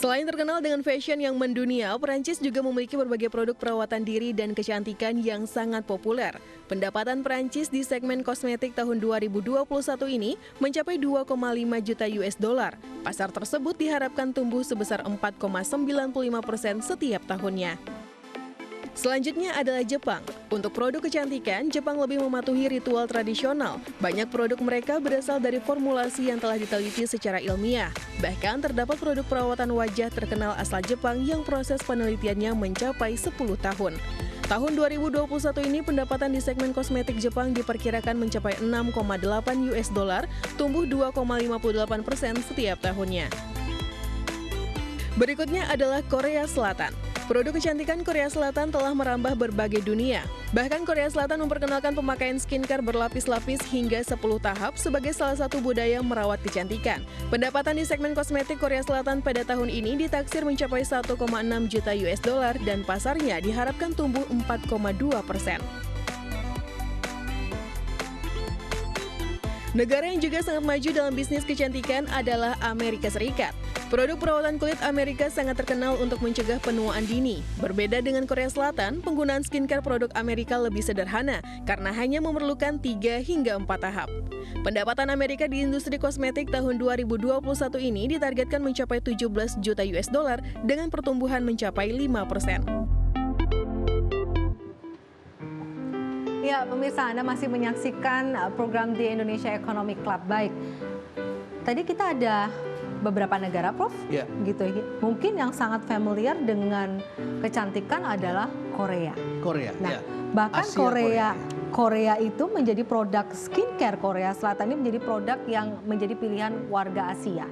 Selain terkenal dengan fashion yang mendunia, Perancis juga memiliki berbagai produk perawatan diri dan kecantikan yang sangat populer. Pendapatan Perancis di segmen kosmetik tahun 2021 ini mencapai 2,5 juta US dollar. Pasar tersebut diharapkan tumbuh sebesar 4,95% setiap tahunnya. Selanjutnya adalah Jepang. Untuk produk kecantikan, Jepang lebih mematuhi ritual tradisional. Banyak produk mereka berasal dari formulasi yang telah diteliti secara ilmiah. Bahkan terdapat produk perawatan wajah terkenal asal Jepang yang proses penelitiannya mencapai 10 tahun. Tahun 2021 ini pendapatan di segmen kosmetik Jepang diperkirakan mencapai 6,8 US dollar, tumbuh 2,58% setiap tahunnya. Berikutnya adalah Korea Selatan. Produk kecantikan Korea Selatan telah merambah berbagai dunia. Bahkan Korea Selatan memperkenalkan pemakaian skincare berlapis-lapis hingga 10 tahap sebagai salah satu budaya merawat kecantikan. Pendapatan di segmen kosmetik Korea Selatan pada tahun ini ditaksir mencapai 1,6 juta US dollar dan pasarnya diharapkan tumbuh 4,2%. Negara yang juga sangat maju dalam bisnis kecantikan adalah Amerika Serikat. Produk perawatan kulit Amerika sangat terkenal untuk mencegah penuaan dini. Berbeda dengan Korea Selatan, penggunaan skincare produk Amerika lebih sederhana karena hanya memerlukan 3 hingga 4 tahap. Pendapatan Amerika di industri kosmetik tahun 2021 ini ditargetkan mencapai 17 juta US dollar dengan pertumbuhan mencapai 5%. Ya, pemirsa, Anda masih menyaksikan program di Indonesia Economic Club. Baik, tadi kita ada beberapa negara, Prof, gitu. Mungkin yang sangat familiar dengan kecantikan adalah Korea. Nah, bahkan Korea itu menjadi produk skincare Korea Selatan ini menjadi produk yang menjadi pilihan warga Asia.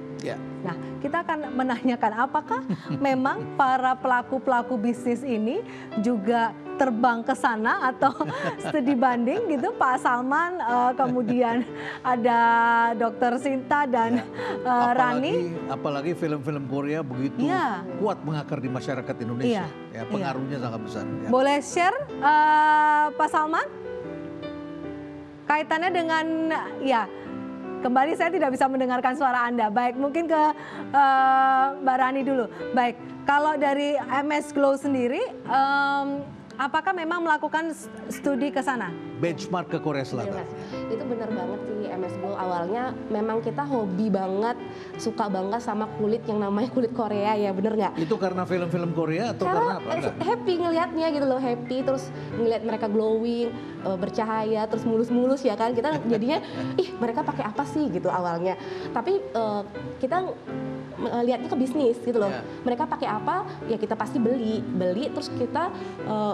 Nah, kita akan menanyakan apakah memang para pelaku bisnis ini juga terbang ke sana atau studi banding gitu, Pak Salman, kemudian ada Dr. Sinta dan Rani. Apalagi film-film Korea begitu kuat mengakar di masyarakat Indonesia. Pengaruhnya sangat besar. Boleh share, Pak Salman? Kaitannya dengan, kembali saya tidak bisa mendengarkan suara Anda. Baik, mungkin ke Mbak Rani dulu. Baik, kalau dari MS Glow sendiri, apakah memang melakukan studi ke sana? Benchmark ke Korea Selatan. Itu benar banget sih, MS Glow. Awalnya memang kita hobi banget, suka banget sama kulit yang namanya kulit Korea, ya bener nggak? Itu karena film-film Korea atau karena apa? Happy ngelihatnya gitu loh, happy, terus ngelihat mereka glowing, bercahaya, terus mulus-mulus ya kan. Kita jadinya, mereka pakai apa sih gitu awalnya. Tapi kita lihatnya ke bisnis gitu loh. Mereka pakai apa, ya kita pasti beli terus kita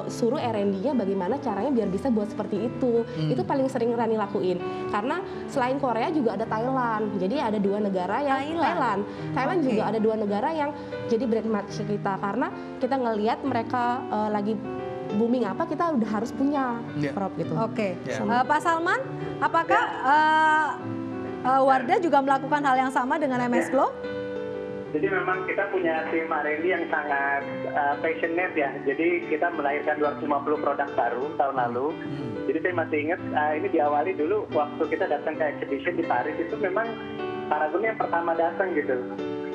suruh R&D-nya bagaimana caranya biar bisa buat seperti itu. Itu paling sering Rani lakuin. Karena selain Korea juga ada Thailand. Jadi ada 2 negara yang Thailand juga ada 2 negara yang jadi brand match kita, karena kita ngelihat mereka lagi booming apa, kita udah harus punya Prof gitu. Pak Salman, apakah Wardah juga melakukan hal yang sama dengan MS Glow? Jadi memang kita punya tim R&D yang sangat passionate ya. Jadi kita melahirkan 250 produk baru tahun lalu. Jadi saya masih ingat ini diawali dulu waktu kita datang ke exhibition di Paris, itu memang Paragon yang pertama datang gitu.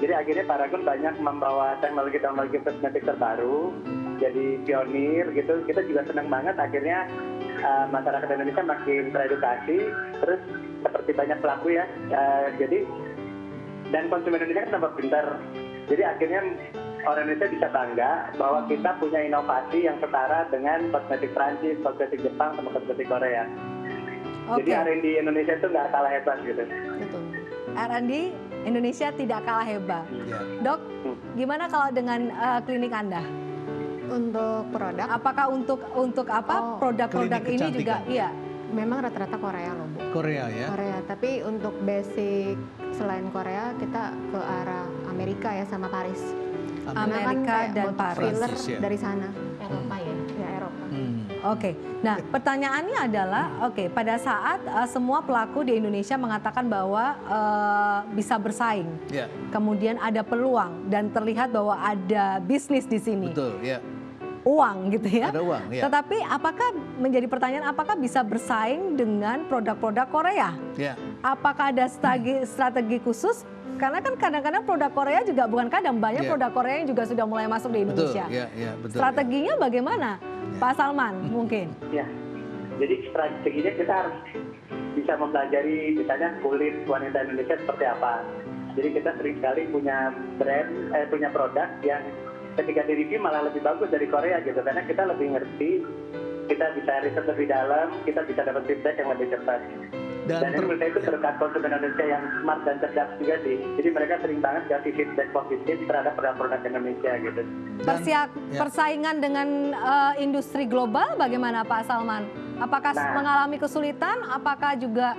Jadi akhirnya Paragon banyak membawa teknologi kosmetik terbaru, jadi pionir gitu. Kita juga senang banget akhirnya masyarakat Indonesia makin teredukasi, terus seperti banyak pelaku ya. Dan konsumen Indonesia kan tambah pintar. Jadi akhirnya orang Indonesia bisa bangga bahwa kita punya inovasi yang setara dengan kosmetik Prancis, kosmetik Jepang, sama kosmetik Korea. Jadi R&D Indonesia itu nggak kalah hebat gitu. R&D Indonesia tidak kalah hebat. Dok, gimana kalau dengan klinik Anda? Untuk produk? Apakah untuk apa produk-produk ini juga? Memang rata-rata Korea loh, Bu. Korea ya? Korea, tapi untuk basic selain Korea kita ke arah Amerika ya, sama Paris. Amerika dan Paris. Filler dari sana. Eropa ya? Ya, Eropa. Nah pertanyaannya adalah, pada saat semua pelaku di Indonesia mengatakan bahwa bisa bersaing, kemudian ada peluang dan terlihat bahwa ada bisnis di sini. Betul, uang gitu ya. Ada uang, Tetapi apakah menjadi pertanyaan, apakah bisa bersaing dengan produk-produk Korea? Apakah ada strategi khusus Karena kan kadang-kadang produk Korea juga bukan kadang, banyak produk Korea yang juga sudah mulai masuk di Indonesia. Betul, strateginya bagaimana, Pak Salman mungkin? Ya, jadi strateginya kita harus bisa mempelajari misalnya kulit wanita Indonesia seperti apa. Jadi kita sering sekali punya punya produk yang ketika di-review malah lebih bagus dari Korea gitu, karena kita lebih ngerti, kita bisa riset lebih dalam, kita bisa dapat feedback yang lebih cepat. Dan ini menurut saya itu berkat konsumen Indonesia yang smart dan cerdas juga sih. Jadi mereka sering banget kasih feedback positif terhadap produk-produk Indonesia gitu. Persaingan dengan industri global bagaimana Pak Salman? Apakah mengalami kesulitan? Apakah juga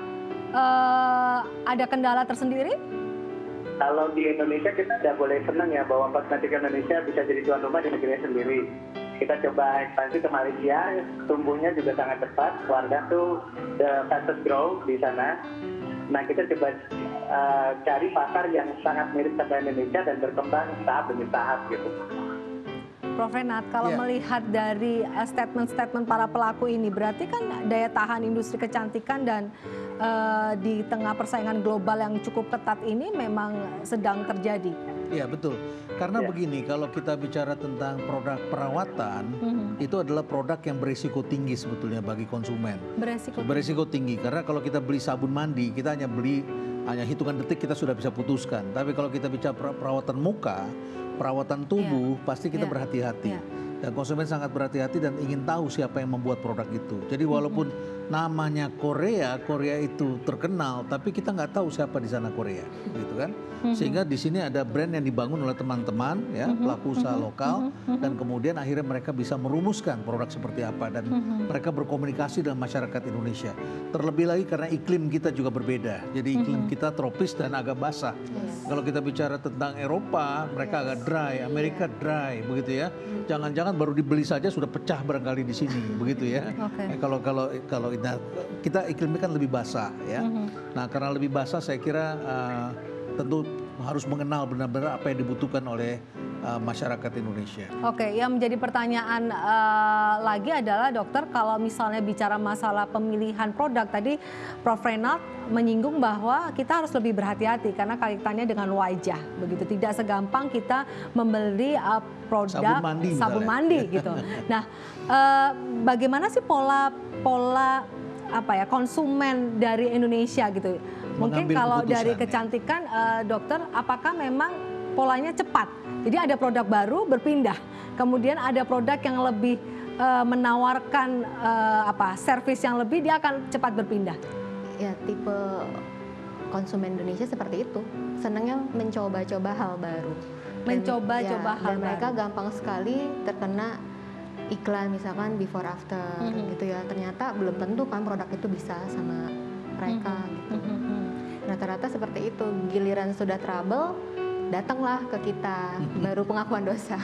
ada kendala tersendiri? Kalau di Indonesia kita tidak boleh senang ya bahwa kosmetik Indonesia bisa jadi tuan rumah di negerinya sendiri. Kita coba ekspansi ke Malaysia, tumbuhnya juga sangat cepat. Wardah tuh the fastest grow di sana. Nah kita coba cari pasar yang sangat mirip sama Indonesia dan berkembang tahap demi tahap gitu. Prof Renat, kalau melihat dari statement-statement para pelaku ini, berarti kan daya tahan industri kecantikan dan di tengah persaingan global yang cukup ketat ini memang sedang terjadi. Iya betul, karena begini, kalau kita bicara tentang produk perawatan, itu adalah produk yang berisiko tinggi sebetulnya bagi konsumen. Berisiko tinggi, karena kalau kita beli sabun mandi, kita hanya hitungan detik kita sudah bisa putuskan. Tapi kalau kita bicara perawatan muka, perawatan tubuh, pasti kita berhati-hati. Dan konsumen sangat berhati-hati dan ingin tahu siapa yang membuat produk itu. Jadi walaupun namanya Korea itu terkenal, tapi kita nggak tahu siapa di sana Korea, gitu kan? Sehingga di sini ada brand yang dibangun oleh teman-teman, ya, pelaku usaha lokal, dan kemudian akhirnya mereka bisa merumuskan produk seperti apa dan mereka berkomunikasi dengan masyarakat Indonesia. Terlebih lagi karena iklim kita juga berbeda. Jadi iklim kita tropis dan agak basah. Kalau kita bicara tentang Eropa, mereka agak dry, Amerika dry, begitu ya. Jangan-jangan baru dibeli saja sudah pecah barangkali di sini, begitu ya. Kalau kita iklimnya kan lebih basah, ya. Nah, karena lebih basah, saya kira tentu harus mengenal benar-benar apa yang dibutuhkan oleh masyarakat Indonesia. Oke, yang menjadi pertanyaan lagi adalah dokter, kalau misalnya bicara masalah pemilihan produk, tadi Prof Renat menyinggung bahwa kita harus lebih berhati-hati karena kaitannya dengan wajah, begitu. Tidak segampang kita membeli produk sabun mandi gitu. Nah, bagaimana sih pola konsumen dari Indonesia gitu? Mungkin kalau dari kecantikan, dokter, apakah memang polanya cepat? Jadi ada produk baru berpindah, kemudian ada produk yang lebih menawarkan servis yang lebih, dia akan cepat berpindah. Ya, tipe konsumen Indonesia seperti itu, senangnya mencoba-coba hal baru. Mencoba-coba hal baru. Dan mereka gampang sekali terkena iklan misalkan before after gitu ya. Ternyata belum tentu kan produk itu bisa sama mereka gitu. Rata-rata seperti itu, giliran sudah trouble, datanglah ke kita, baru pengakuan dosa.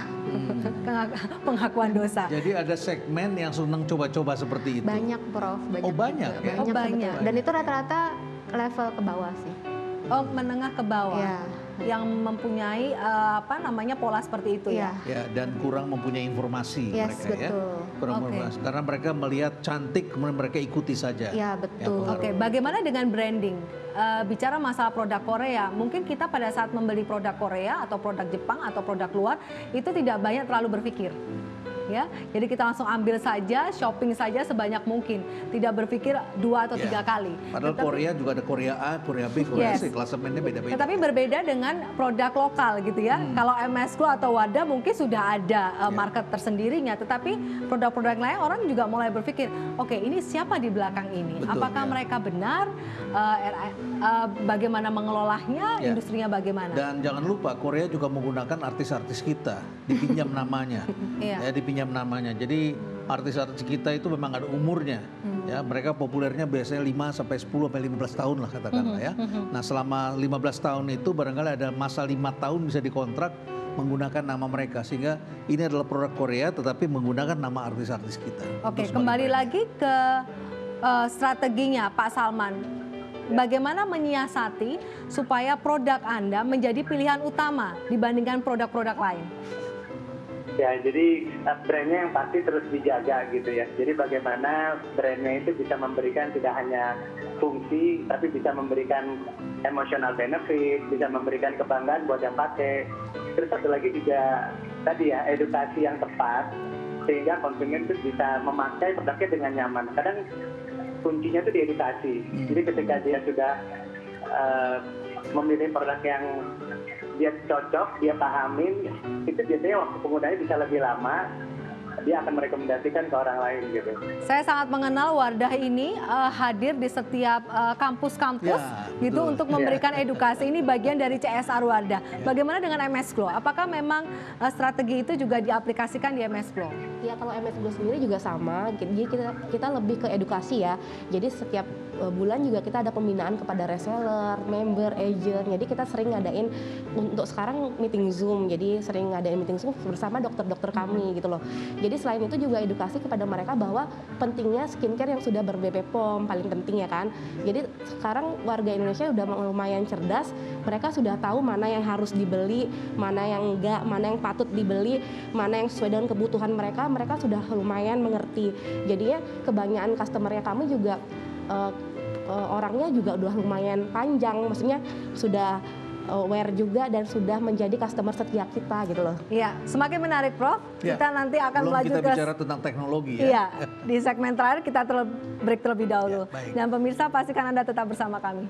Pengakuan dosa. Jadi ada segmen yang senang coba-coba seperti itu. Banyak, Prof. Banyak ya? Banyak. Dan itu rata-rata level ke bawah sih. Oh, menengah ke bawah. Ya. Yang mempunyai pola seperti itu ya. Ya, dan kurang mempunyai informasi mereka betul. ya. Kurang informasi. Karena mereka melihat cantik kemudian mereka ikuti saja. Ya, betul. Oke, bagaimana dengan branding? Bicara masalah produk Korea, mungkin kita pada saat membeli produk Korea atau produk Jepang atau produk luar itu tidak banyak terlalu berpikir. Ya, jadi kita langsung ambil saja, shopping saja sebanyak mungkin, tidak berpikir 2 atau 3 kali. Padahal Korea juga ada Korea A, Korea B, Korea C, klasemennya beda-beda. Tetapi berbeda dengan produk lokal gitu ya. Kalau MS Glow atau Wardah mungkin sudah ada market tersendirinya, tetapi produk-produk lain orang juga mulai berpikir, oke, ini siapa di belakang ini? Betul, apakah mereka benar? Bagaimana mengelolanya? Industrinya bagaimana? Dan jangan lupa Korea juga menggunakan artis-artis kita, dipinjam namanya. Dipinjam namanya. Jadi artis-artis kita itu memang ada umurnya. Ya, mereka populernya biasanya 5 sampai 10 sampai 15 tahun lah katakanlah ya. Nah, selama 15 tahun itu barangkali ada masa 5 tahun bisa dikontrak menggunakan nama mereka, sehingga ini adalah produk Korea tetapi menggunakan nama artis-artis kita. Oke, kembali lagi ke strateginya Pak Salman. Bagaimana menyiasati supaya produk Anda menjadi pilihan utama dibandingkan produk-produk lain? Ya, jadi brandnya yang pasti terus dijaga gitu ya. Jadi bagaimana brandnya itu bisa memberikan tidak hanya fungsi, tapi bisa memberikan emotional benefit, bisa memberikan kebanggaan buat yang pakai. Terus satu lagi juga tadi ya, edukasi yang tepat, sehingga konsumen itu bisa memakai produknya dengan nyaman. Kadang kuncinya itu di edukasi. Jadi ketika dia sudah memilih produk yang dia cocok, dia pahamin, itu biasanya waktu penggunaannya bisa lebih lama, dia akan merekomendasikan ke orang lain gitu. Saya sangat mengenal Wardah ini hadir di setiap kampus-kampus gitu untuk memberikan edukasi. Ini bagian dari CSR Wardah. Bagaimana dengan MS Glow? Apakah memang strategi itu juga diaplikasikan di MS Glow? Ya, kalau MS Glow sendiri juga sama. Jadi kita lebih ke edukasi ya. Jadi setiap bulan juga kita ada pembinaan kepada reseller, member, agent. Jadi kita sering ngadain, untuk sekarang meeting Zoom. Jadi sering ngadain meeting Zoom bersama dokter-dokter kami gitu loh. Jadi selain itu juga edukasi kepada mereka bahwa pentingnya skincare yang sudah ber-BP POM, paling penting ya kan. Jadi sekarang warga Indonesia udah lumayan cerdas, mereka sudah tahu mana yang harus dibeli, mana yang enggak, mana yang patut dibeli, mana yang sesuai dengan kebutuhan mereka, mereka sudah lumayan mengerti. Jadi ya kebanyakan customernya kami juga orangnya juga udah lumayan panjang, maksudnya sudah aware juga dan sudah menjadi customer setia kita gitu loh. Iya, semakin menarik Prof. Ya, kita nanti akan belum melanjutkan. kita bicara tentang teknologi ya. Iya, di segmen terakhir kita break terlebih dahulu. Ya, baik. Dan pemirsa pastikan Anda tetap bersama kami.